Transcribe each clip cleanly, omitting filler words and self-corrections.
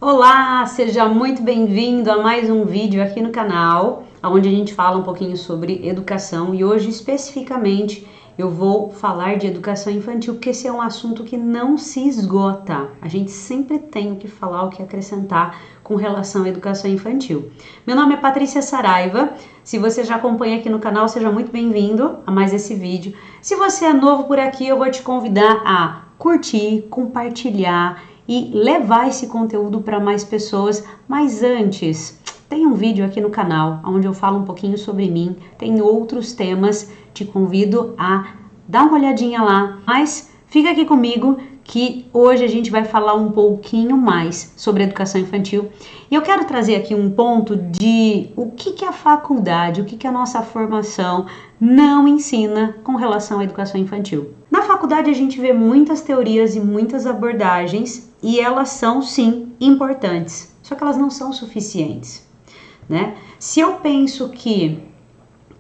Olá, seja muito bem-vindo a mais um vídeo aqui no canal, onde a gente fala um pouquinho sobre educação e hoje especificamente eu vou falar de educação infantil, porque esse é um assunto que não se esgota. A gente sempre tem o que falar, o que acrescentar com relação à educação infantil. Meu nome é Patrícia Saraiva, se você já acompanha aqui no canal, seja muito bem-vindo a mais esse vídeo. Se você é novo por aqui, eu vou te convidar a curtir, compartilhar e levar esse conteúdo para mais pessoas. Mas antes, tem um vídeo aqui no canal onde eu falo um pouquinho sobre mim, tem outros temas, te convido a dar uma olhadinha lá, mas fica aqui comigo que hoje a gente vai falar um pouquinho mais sobre educação infantil e eu quero trazer aqui um ponto de o que a faculdade, o que a nossa formação não ensina com relação à educação infantil. Na faculdade a gente vê muitas teorias e muitas abordagens e elas são sim importantes, só que elas não são suficientes, né? Se eu penso que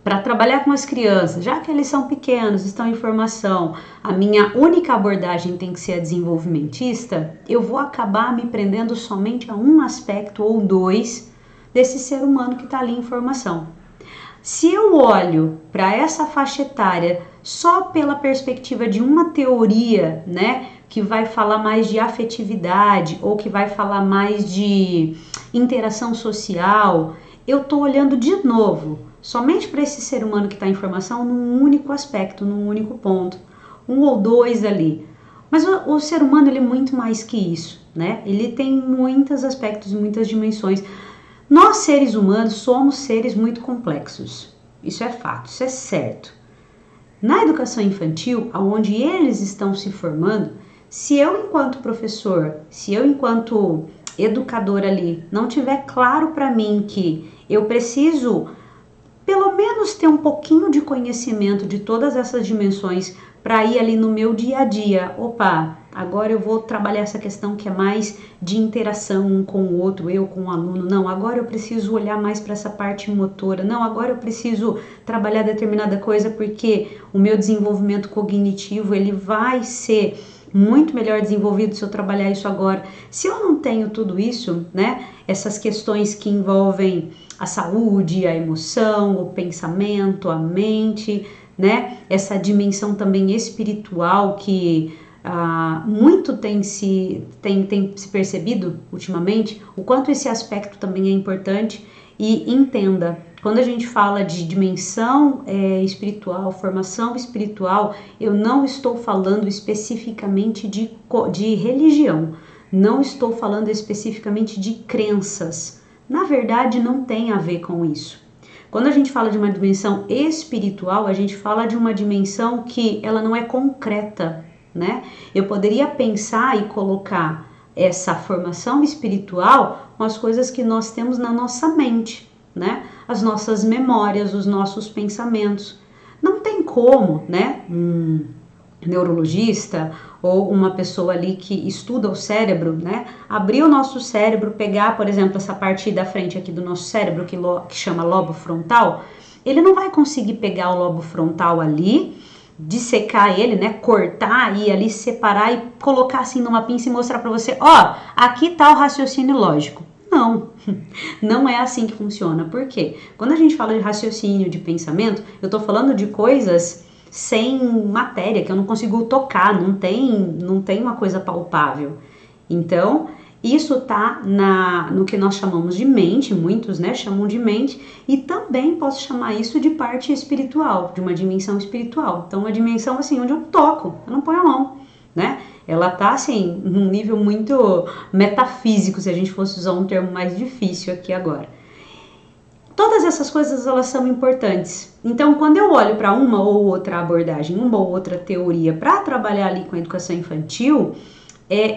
para trabalhar com as crianças, já que eles são pequenos, estão em formação, a minha única abordagem tem que ser a desenvolvimentista, eu vou acabar me prendendo somente a um aspecto ou dois desse ser humano que está ali em formação. Se eu olho para essa faixa etária só pela perspectiva de uma teoria, né, que vai falar mais de afetividade ou que vai falar mais de interação social, eu estou olhando de novo somente para esse ser humano que está em formação num único aspecto, num único ponto, um ou dois ali. Mas o ser humano ele é muito mais que isso, né? Ele tem muitos aspectos, muitas dimensões. Nós, seres humanos, somos seres muito complexos. Isso é fato, isso é certo. Na educação infantil, onde eles estão se formando, se eu, enquanto professor, se eu, enquanto educador ali, não tiver claro para mim que eu preciso, pelo menos, ter um pouquinho de conhecimento de todas essas dimensões para ir ali no meu dia a dia, opa, agora eu vou trabalhar essa questão que é mais de interação um com o outro, eu com o aluno, não, agora eu preciso olhar mais para essa parte motora, não, agora eu preciso trabalhar determinada coisa porque o meu desenvolvimento cognitivo, ele vai ser muito melhor desenvolvido se eu trabalhar isso agora. Se eu não tenho tudo isso, né, essas questões que envolvem a saúde, a emoção, o pensamento, a mente, né, essa dimensão também espiritual que muito tem se percebido ultimamente, o quanto esse aspecto também é importante. E entenda, quando a gente fala de dimensão espiritual, formação espiritual, eu não estou falando especificamente de religião, não estou falando especificamente de crenças. Na verdade, não tem a ver com isso. Quando a gente fala de uma dimensão espiritual, a gente fala de uma dimensão que ela não é concreta, né? Eu poderia pensar e colocar essa formação espiritual com as coisas que nós temos na nossa mente, né? As nossas memórias, os nossos pensamentos. Não tem como, né? Um neurologista ou uma pessoa ali que estuda o cérebro, né? Abrir o nosso cérebro, pegar, por exemplo, essa parte da frente aqui do nosso cérebro que chama lobo frontal, ele não vai conseguir pegar o lobo frontal ali, dissecar ele, né, cortar e ali separar e colocar assim numa pinça e mostrar para você, ó, aqui tá o raciocínio lógico. Não, não é assim que funciona. Por quê? Quando a gente fala de raciocínio, de pensamento, eu tô falando de coisas sem matéria, que eu não consigo tocar, não tem uma coisa palpável. Então, isso tá no que nós chamamos de mente, muitos, né, chamam de mente, e também posso chamar isso de parte espiritual, de uma dimensão espiritual. Então, uma dimensão assim, onde eu toco, eu não ponho a mão, né? Ela tá assim, num nível muito metafísico, se a gente fosse usar um termo mais difícil aqui agora. Todas essas coisas, elas são importantes. Então, quando eu olho para uma ou outra abordagem, uma ou outra teoria para trabalhar ali com a educação infantil,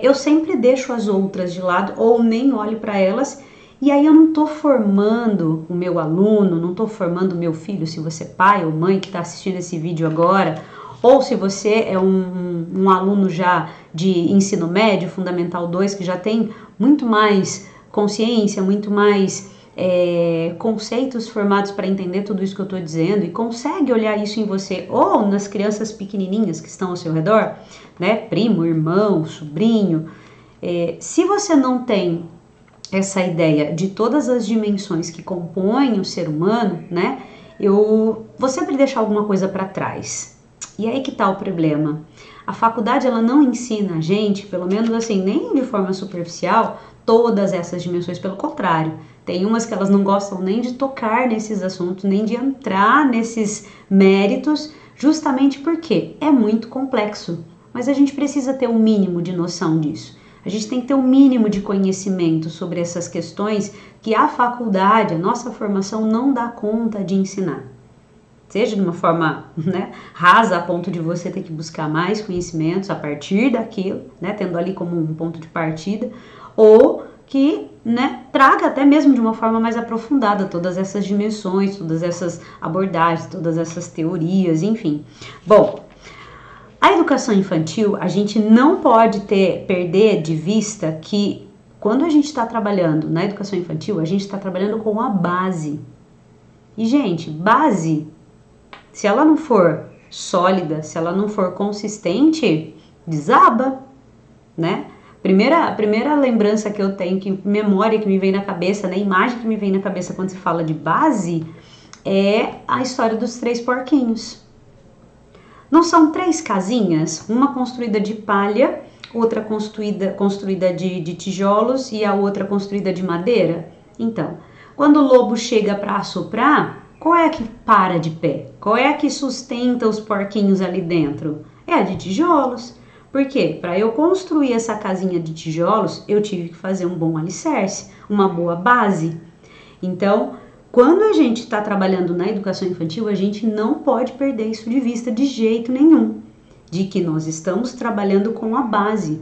eu sempre deixo as outras de lado ou nem olho para elas, e aí eu não estou formando o meu aluno, não estou formando o meu filho, se você é pai ou mãe que está assistindo esse vídeo agora, ou se você é um aluno já de ensino médio, Fundamental 2, que já tem muito mais consciência, muito mais conceitos formados para entender tudo isso que eu estou dizendo e consegue olhar isso em você ou nas crianças pequenininhas que estão ao seu redor, né, primo, irmão, sobrinho, se você não tem essa ideia de todas as dimensões que compõem o ser humano, né, eu vou sempre deixar alguma coisa para trás. E aí que tá o problema. A faculdade, ela não ensina a gente, pelo menos assim, nem de forma superficial, todas essas dimensões, pelo contrário. Tem umas que elas não gostam nem de tocar nesses assuntos, nem de entrar nesses méritos, justamente porque é muito complexo. Mas a gente precisa ter um mínimo de noção disso. A gente tem que ter um mínimo de conhecimento sobre essas questões que a faculdade, a nossa formação, não dá conta de ensinar. Seja de uma forma, né, rasa, a ponto de você ter que buscar mais conhecimentos a partir daquilo, né, tendo ali como um ponto de partida, ou que, né, traga até mesmo de uma forma mais aprofundada todas essas dimensões, todas essas abordagens, todas essas teorias, enfim. Bom, a educação infantil, a gente não pode perder de vista que quando a gente está trabalhando na educação infantil, a gente está trabalhando com a base. E, gente, base, se ela não for sólida, se ela não for consistente, desaba, né? A primeira lembrança que eu tenho, memória que me vem na cabeça, né, imagem que me vem na cabeça quando se fala de base, é a história dos 3 porquinhos. Não são 3 casinhas, uma construída de palha, outra construída de tijolos e a outra construída de madeira? Então, quando o lobo chega para assoprar, qual é a que para de pé? Qual é a que sustenta os porquinhos ali dentro? É a de tijolos. Por quê? Para eu construir essa casinha de tijolos, eu tive que fazer um bom alicerce, uma boa base. Então, quando a gente está trabalhando na educação infantil, a gente não pode perder isso de vista de jeito nenhum, de que nós estamos trabalhando com a base.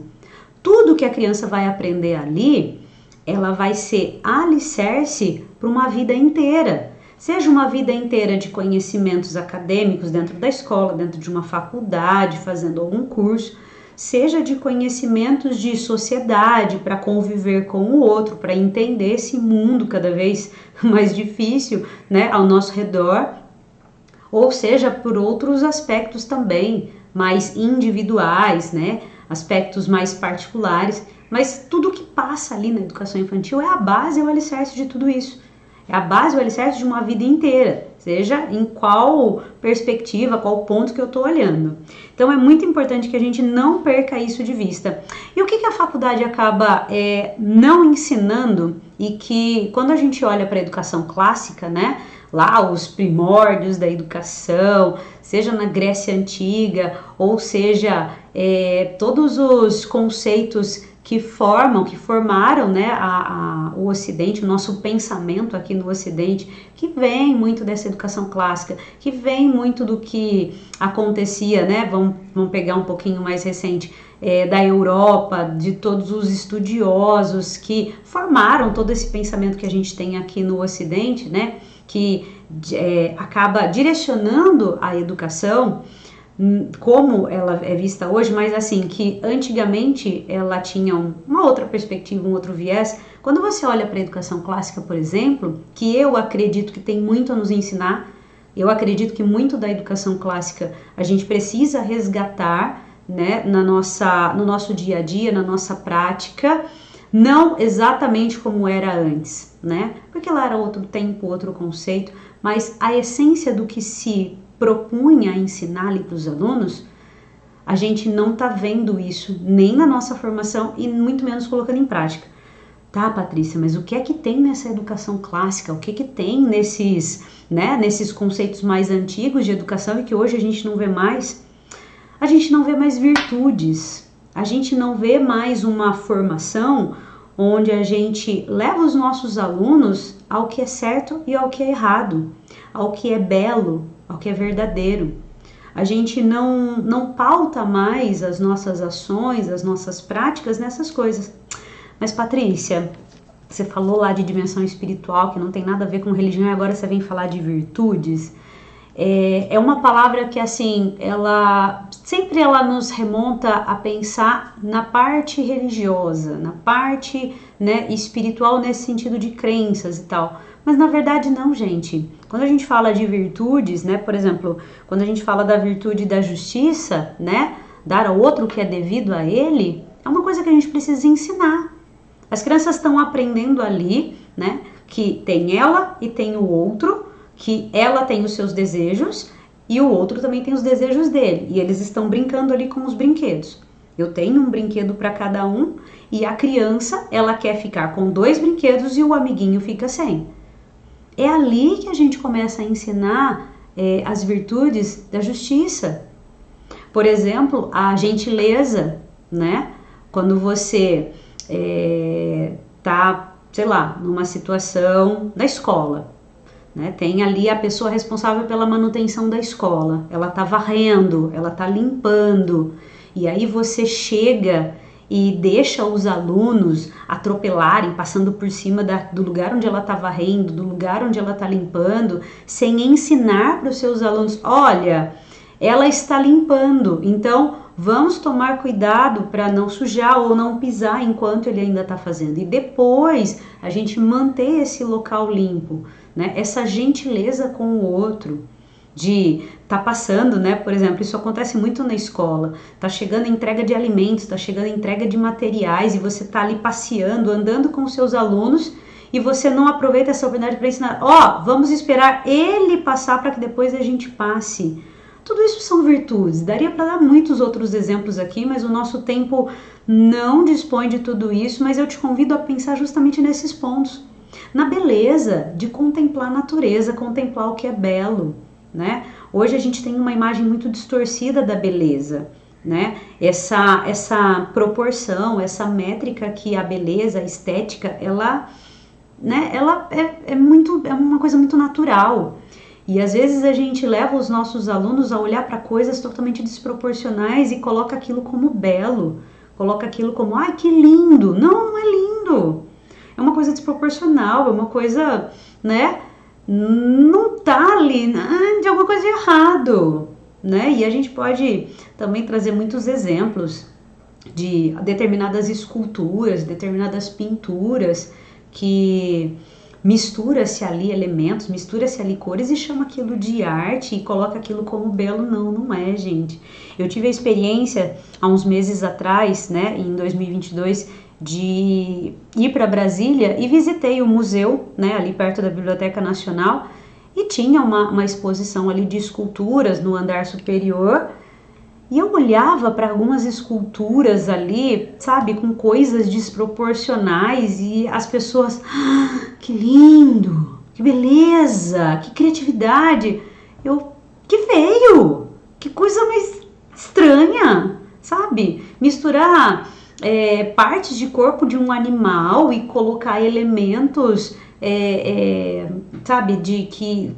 Tudo que a criança vai aprender ali, ela vai ser alicerce para uma vida inteira. Seja uma vida inteira de conhecimentos acadêmicos dentro da escola, dentro de uma faculdade, fazendo algum curso, seja de conhecimentos de sociedade para conviver com o outro, para entender esse mundo cada vez mais difícil, né, ao nosso redor, ou seja por outros aspectos também mais individuais, né, aspectos mais particulares, mas tudo que passa ali na educação infantil é a base, é o alicerce de tudo isso. É a base, o alicerce de uma vida inteira, seja em qual perspectiva, qual ponto que eu estou olhando. Então é muito importante que a gente não perca isso de vista. E o que a faculdade acaba não ensinando e que quando a gente olha para a educação clássica, né, lá os primórdios da educação, seja na Grécia Antiga, ou seja, todos os conceitos que formaram, né, o Ocidente, o nosso pensamento aqui no Ocidente, que vem muito dessa educação clássica, que vem muito do que acontecia, né, vamos pegar um pouquinho mais recente, da Europa, de todos os estudiosos que formaram todo esse pensamento que a gente tem aqui no Ocidente, né, que acaba direcionando a educação como ela é vista hoje, mas assim, que antigamente ela tinha uma outra perspectiva, um outro viés. Quando você olha para a educação clássica, por exemplo, que eu acredito que tem muito a nos ensinar, eu acredito que muito da educação clássica a gente precisa resgatar, né, no nosso dia a dia, na nossa prática, não exatamente como era antes, né, porque lá era outro tempo, outro conceito, mas a essência do que se propunha ensinar ali para os alunos, a gente não está vendo isso nem na nossa formação e muito menos colocando em prática. Tá, Patrícia, mas o que é que tem nessa educação clássica? O que é que tem nesses conceitos mais antigos de educação e que hoje a gente não vê mais? A gente não vê mais virtudes, a gente não vê mais uma formação onde a gente leva os nossos alunos ao que é certo e ao que é errado, ao que é belo, ao que é verdadeiro. A gente não pauta mais as nossas ações, as nossas práticas nessas coisas. Mas Patrícia, você falou lá de dimensão espiritual, que não tem nada a ver com religião, e agora você vem falar de virtudes. É uma palavra que, assim, ela sempre nos remonta a pensar na parte religiosa, na parte, né, espiritual nesse sentido de crenças e tal. Mas na verdade não, gente. Quando a gente fala de virtudes, né, por exemplo, quando a gente fala da virtude da justiça, né, dar ao outro o que é devido a ele, é uma coisa que a gente precisa ensinar. As crianças estão aprendendo ali, né, que tem ela e tem o outro, que ela tem os seus desejos e o outro também tem os desejos dele. E eles estão brincando ali com os brinquedos. Eu tenho um brinquedo para cada um e a criança, ela quer ficar com 2 brinquedos e o amiguinho fica sem. É ali que a gente começa a ensinar as virtudes da justiça. Por exemplo, a gentileza, né? Quando você tá, sei lá, numa situação da escola, né? Tem ali a pessoa responsável pela manutenção da escola, ela tá varrendo, ela tá limpando, e aí você chega e deixa os alunos atropelarem, passando por cima do lugar onde ela está varrendo, do lugar onde ela está limpando, sem ensinar para os seus alunos, olha, ela está limpando, então vamos tomar cuidado para não sujar ou não pisar enquanto ele ainda está fazendo. E depois a gente manter esse local limpo, né? Essa gentileza com o outro. De tá passando, né? Por exemplo, isso acontece muito na escola. Tá chegando a entrega de alimentos, tá chegando a entrega de materiais e você tá ali passeando, andando com os seus alunos e você não aproveita essa oportunidade para ensinar. Vamos esperar ele passar para que depois a gente passe. Tudo isso são virtudes. Daria para dar muitos outros exemplos aqui, mas o nosso tempo não dispõe de tudo isso. Mas eu te convido a pensar justamente nesses pontos. Na beleza de contemplar a natureza, contemplar o que é belo. Né? Hoje a gente tem uma imagem muito distorcida da beleza, né? Essa proporção, essa métrica que a beleza, a estética, ela é uma coisa muito natural. E às vezes a gente leva os nossos alunos a olhar para coisas totalmente desproporcionais e coloca aquilo como belo, coloca aquilo como, ai, que lindo. Não é lindo. É uma coisa desproporcional, é uma coisa, né? Não tá ali, de alguma coisa de errado, né? E a gente pode também trazer muitos exemplos de determinadas esculturas, determinadas pinturas que mistura-se ali elementos, mistura-se ali cores e chama aquilo de arte e coloca aquilo como belo. Não é, gente. Eu tive a experiência há uns meses atrás, né, em 2022, de ir para Brasília e visitei o museu, né, ali perto da Biblioteca Nacional, e tinha uma exposição ali de esculturas no andar superior, e eu olhava para algumas esculturas ali, sabe, com coisas desproporcionais, e as pessoas, que lindo, que beleza, que criatividade, que feio, que coisa mais estranha, sabe, misturar partes de corpo de um animal e colocar elementos, sabe, que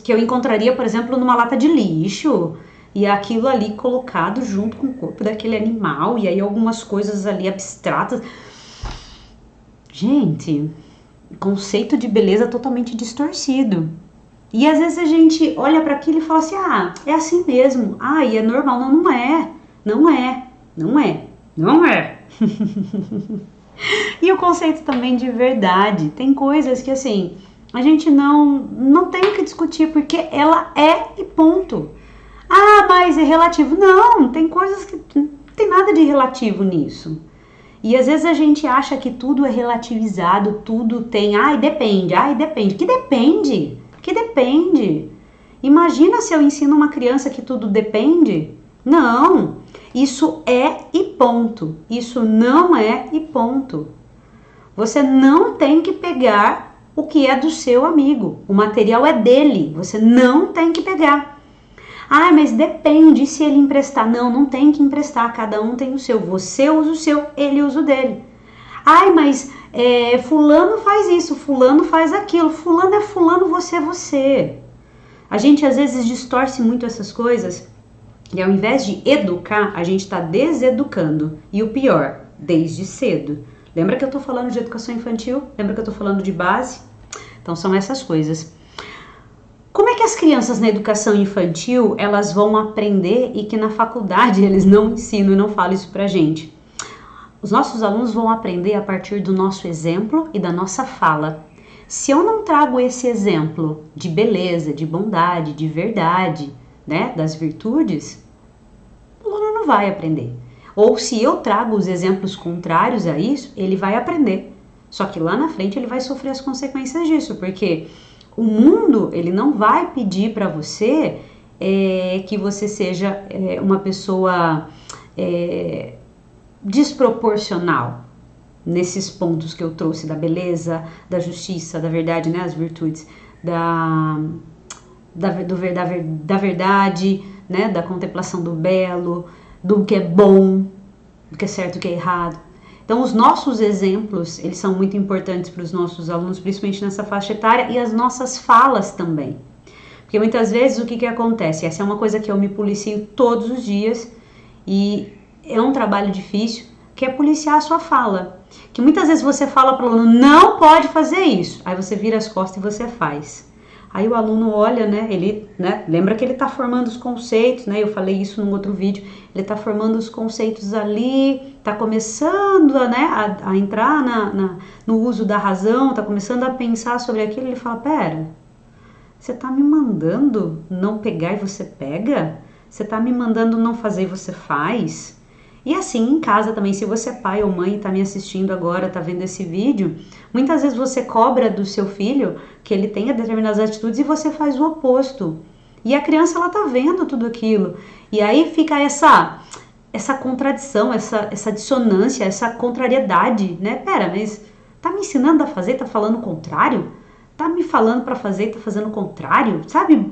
eu encontraria, por exemplo, numa lata de lixo, e aquilo ali colocado junto com o corpo daquele animal, e aí algumas coisas ali abstratas. Gente, conceito de beleza totalmente distorcido. E às vezes a gente olha para aquilo e fala assim, é assim mesmo, e é normal. Não é. E o conceito também de verdade. Tem coisas que assim, a gente não tem o que discutir, porque ela é e ponto. Mas é relativo. Não, tem coisas que não tem nada de relativo nisso. E às vezes a gente acha que tudo é relativizado, tudo tem, depende. Que depende? Que depende? Imagina se eu ensino uma criança que tudo depende? Não, isso é e ponto. Isso não é e ponto. Você não tem que pegar o que é do seu amigo. O material é dele. Você não tem que pegar. Mas depende se ele emprestar. Não tem que emprestar. Cada um tem o seu. Você usa o seu, ele usa o dele. Mas fulano faz isso, fulano faz aquilo. Fulano é fulano, você é você. A gente às vezes distorce muito essas coisas. E ao invés de educar, a gente está deseducando. E o pior, desde cedo. Lembra que eu estou falando de educação infantil? Lembra que eu estou falando de base? Então são essas coisas. Como é que as crianças na educação infantil, elas vão aprender e que na faculdade eles não ensinam e não falam isso pra gente? Os nossos alunos vão aprender a partir do nosso exemplo e da nossa fala. Se eu não trago esse exemplo de beleza, de bondade, de verdade, né, das virtudes, o aluno não vai aprender. Ou se eu trago os exemplos contrários a isso, ele vai aprender. Só que lá na frente ele vai sofrer as consequências disso, porque o mundo, ele não vai pedir para você que você seja uma pessoa desproporcional nesses pontos que eu trouxe, da beleza, da justiça, da verdade, né, as virtudes, da verdade, né, da contemplação do belo, do que é bom, do que é certo, do que é errado. Então, os nossos exemplos, eles são muito importantes para os nossos alunos, principalmente nessa faixa etária, e as nossas falas também. Porque muitas vezes o que acontece? Essa é uma coisa que eu me policio todos os dias e é um trabalho difícil, que é policiar a sua fala. Que muitas vezes você fala para o aluno, não pode fazer isso. Aí você vira as costas e você faz. Aí o aluno olha, né, ele, né, lembra que ele está formando os conceitos, né, eu falei isso num outro vídeo, ele está formando os conceitos ali, está começando a entrar no uso da razão, está começando a pensar sobre aquilo, ele fala, pera, você está me mandando não pegar e você pega? Você está me mandando não fazer e você faz? E assim, em casa também, se você é pai ou mãe e está me assistindo agora, está vendo esse vídeo, muitas vezes você cobra do seu filho que ele tenha determinadas atitudes e você faz o oposto. E a criança, ela está vendo tudo aquilo. E aí fica essa contradição, essa dissonância, essa contrariedade, né? Pera, mas tá me ensinando a fazer, tá falando o contrário? Tá me falando para fazer e tá fazendo o contrário? Sabe?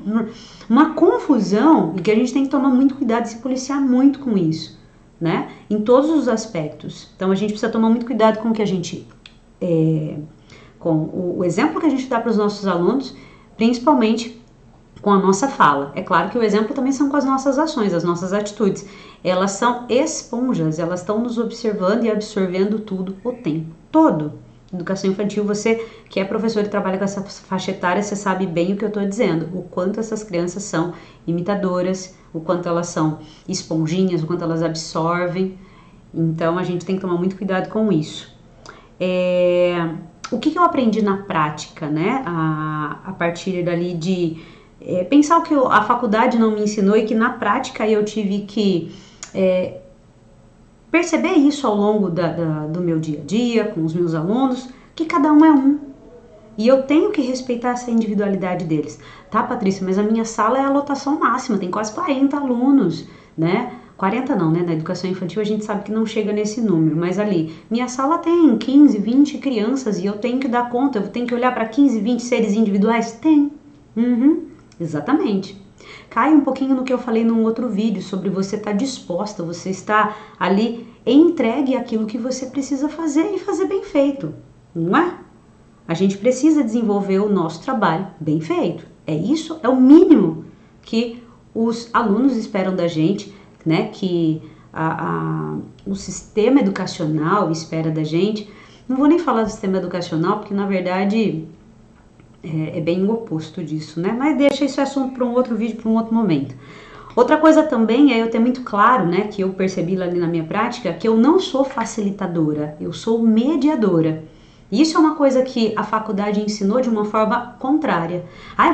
Uma confusão e que a gente tem que tomar muito cuidado e se policiar muito com isso. Né? Em todos os aspectos. Então a gente precisa tomar muito cuidado com o que a gente, com o exemplo que a gente dá para os nossos alunos, principalmente com a nossa fala. É claro que o exemplo também são com as nossas ações, as nossas atitudes. Elas são esponjas, elas estão nos observando e absorvendo tudo o tempo todo. Educação infantil, você que é professor e trabalha com essa faixa etária, você sabe bem o que eu estou dizendo, o quanto essas crianças são imitadoras, o quanto elas são esponjinhas, o quanto elas absorvem. Então a gente tem que tomar muito cuidado com isso. O que eu aprendi na prática, né? A partir dali de pensar o que a faculdade não me ensinou e que na prática eu tive que perceber isso ao longo do meu dia a dia, com os meus alunos, que cada um é um. E eu tenho que respeitar essa individualidade deles. Tá, Patrícia, mas a minha sala é a lotação máxima, tem quase 40 alunos, né? 40 não, né? Na educação infantil a gente sabe que não chega nesse número, mas ali, minha sala tem 15, 20 crianças e eu tenho que dar conta, eu tenho que olhar para 15, 20 seres individuais? Tem. Exatamente. Cai um pouquinho no que eu falei num outro vídeo, sobre você estar disposta, você estar ali entregue àquilo que você precisa fazer e fazer bem feito, não é? A gente precisa desenvolver o nosso trabalho bem feito. Isso é o mínimo que os alunos esperam da gente, né? Que o sistema educacional espera da gente. Não vou nem falar do sistema educacional, porque na verdade é bem o oposto disso, né? Mas deixa esse assunto para um outro vídeo, para um outro momento. Outra coisa também é eu ter muito claro, né, que eu percebi ali na minha prática, que eu não sou facilitadora, eu sou mediadora. Isso é uma coisa que a faculdade ensinou de uma forma contrária.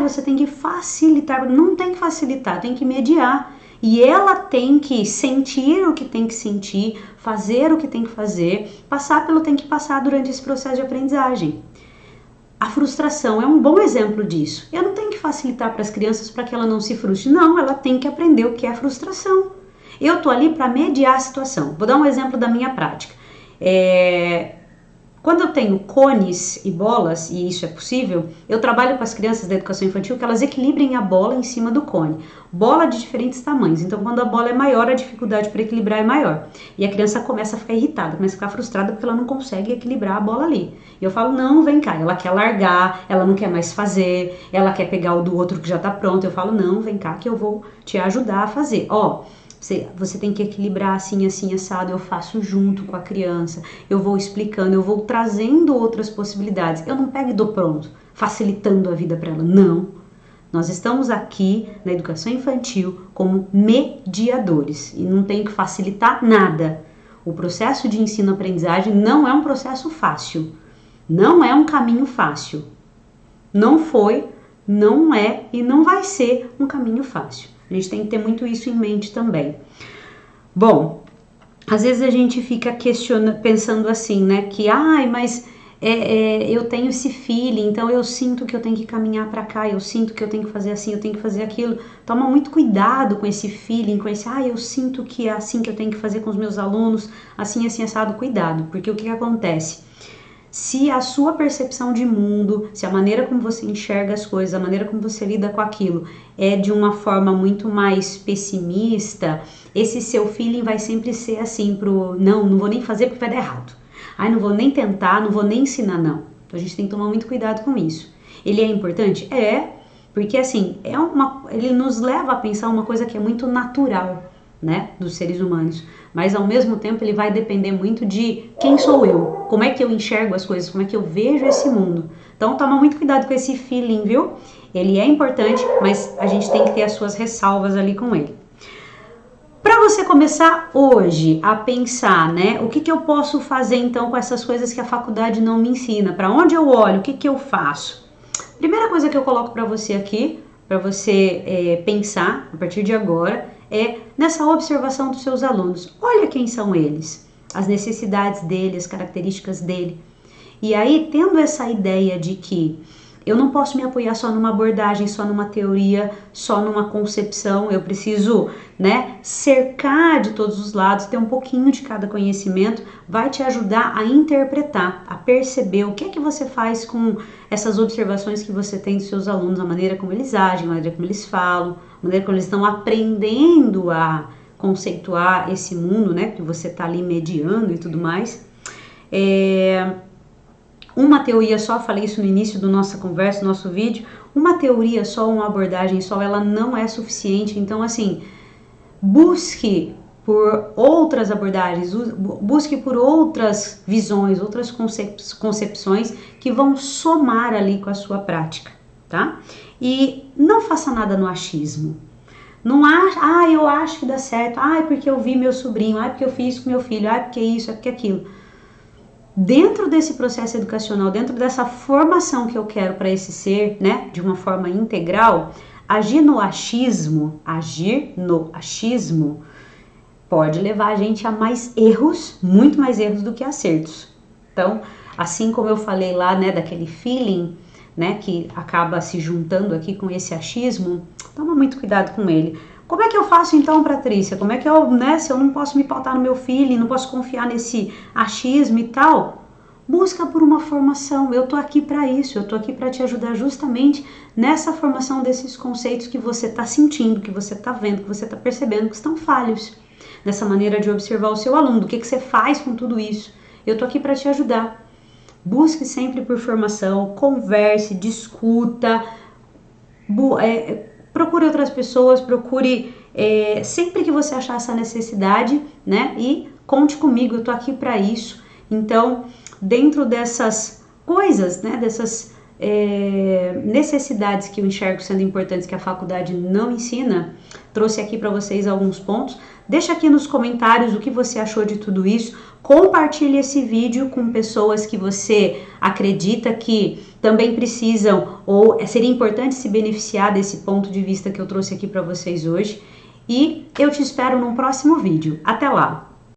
Você tem que facilitar. Não tem que facilitar, tem que mediar. E ela tem que sentir o que tem que sentir, fazer o que tem que fazer, passar pelo que tem que passar durante esse processo de aprendizagem. A frustração é um bom exemplo disso. Eu não tenho que facilitar para as crianças para que ela não se frustre. Não, ela tem que aprender o que é frustração. Eu tô ali para mediar a situação. Vou dar um exemplo da minha prática. Quando eu tenho cones e bolas, e isso é possível, eu trabalho com as crianças da educação infantil que elas equilibrem a bola em cima do cone. Bola de diferentes tamanhos, então quando a bola é maior, a dificuldade para equilibrar é maior. E a criança começa a ficar irritada, começa a ficar frustrada porque ela não consegue equilibrar a bola ali. E eu falo, não, vem cá, ela quer largar, ela não quer mais fazer, ela quer pegar o do outro que já está pronto. Eu falo, não, vem cá que eu vou te ajudar a fazer. Você tem que equilibrar assim, assim, assado, eu faço junto com a criança, eu vou explicando, eu vou trazendo outras possibilidades. Eu não pego e dou pronto, facilitando a vida para ela, não. Nós estamos aqui na educação infantil como mediadores e não tem que facilitar nada. O processo de ensino-aprendizagem não é um processo fácil, não é um caminho fácil. Não foi, não é e não vai ser um caminho fácil. A gente tem que ter muito isso em mente também. Bom, às vezes a gente fica pensando assim, né? Que, mas eu tenho esse feeling, então eu sinto que eu tenho que caminhar para cá, eu sinto que eu tenho que fazer assim, eu tenho que fazer aquilo. Toma muito cuidado com esse feeling, com esse, eu sinto que é assim que eu tenho que fazer com os meus alunos, assim, assim, assado. Cuidado, porque o que acontece? Se a sua percepção de mundo, se a maneira como você enxerga as coisas, a maneira como você lida com aquilo é de uma forma muito mais pessimista, esse seu feeling vai sempre ser assim não vou nem fazer porque vai dar errado. Não vou nem tentar, não vou nem ensinar, não. Então a gente tem que tomar muito cuidado com isso. Ele é importante? Porque assim, ele nos leva a pensar uma coisa que é muito natural, né, dos seres humanos, mas ao mesmo tempo ele vai depender muito de quem sou eu, como é que eu enxergo as coisas, como é que eu vejo esse mundo. Então toma muito cuidado com esse feeling, viu? Ele é importante, mas a gente tem que ter as suas ressalvas ali com ele. Para você começar hoje a pensar, né, o que eu posso fazer então com essas coisas que a faculdade não me ensina? Para onde eu olho? O que eu faço? Primeira coisa que eu coloco para você aqui, para você pensar a partir de agora, é nessa observação dos seus alunos. Olha quem são eles, as necessidades dele, as características dele. E aí, tendo essa ideia de que eu não posso me apoiar só numa abordagem, só numa teoria, só numa concepção, eu preciso, né, cercar de todos os lados, ter um pouquinho de cada conhecimento, vai te ajudar a interpretar, a perceber o que é que você faz com essas observações que você tem dos seus alunos, a maneira como eles agem, a maneira como eles falam, a maneira como eles estão aprendendo a conceituar esse mundo, né, que você está ali mediando e tudo mais. Uma teoria só, falei isso no início da nossa conversa, do nosso vídeo, uma teoria só, uma abordagem só, ela não é suficiente. Então, assim, busque por outras abordagens, busque por outras visões, outras concepções que vão somar ali com a sua prática, tá? E não faça nada no achismo. Não acha, eu acho que dá certo, porque eu vi meu sobrinho, porque eu fiz isso com meu filho, porque isso, porque aquilo. Dentro desse processo educacional, dentro dessa formação que eu quero para esse ser, né, de uma forma integral, agir no achismo pode levar a gente a mais erros, muito mais erros do que acertos. Então, assim como eu falei lá, né, daquele feeling, né, que acaba se juntando aqui com esse achismo, toma muito cuidado com ele. Como é que eu faço então, Patrícia? Como é que eu, né, se eu não posso me pautar no meu feeling, não posso confiar nesse achismo e tal? Busca por uma formação, eu tô aqui para isso, eu tô aqui para te ajudar justamente nessa formação desses conceitos que você tá sentindo, que você tá vendo, que você tá percebendo que estão falhos. Nessa maneira de observar o seu aluno, do que você faz com tudo isso. Eu tô aqui para te ajudar. Busque sempre por formação, converse, discuta, procure outras pessoas, procure sempre que você achar essa necessidade, né? E conte comigo, eu tô aqui para isso. Então, dentro dessas coisas, né? Dessas necessidades que eu enxergo sendo importantes que a faculdade não ensina, trouxe aqui para vocês alguns pontos. Deixa aqui nos comentários o que você achou de tudo isso. Compartilhe esse vídeo com pessoas que você acredita que também precisam ou seria importante se beneficiar desse ponto de vista que eu trouxe aqui para vocês hoje. E eu te espero num próximo vídeo. Até lá!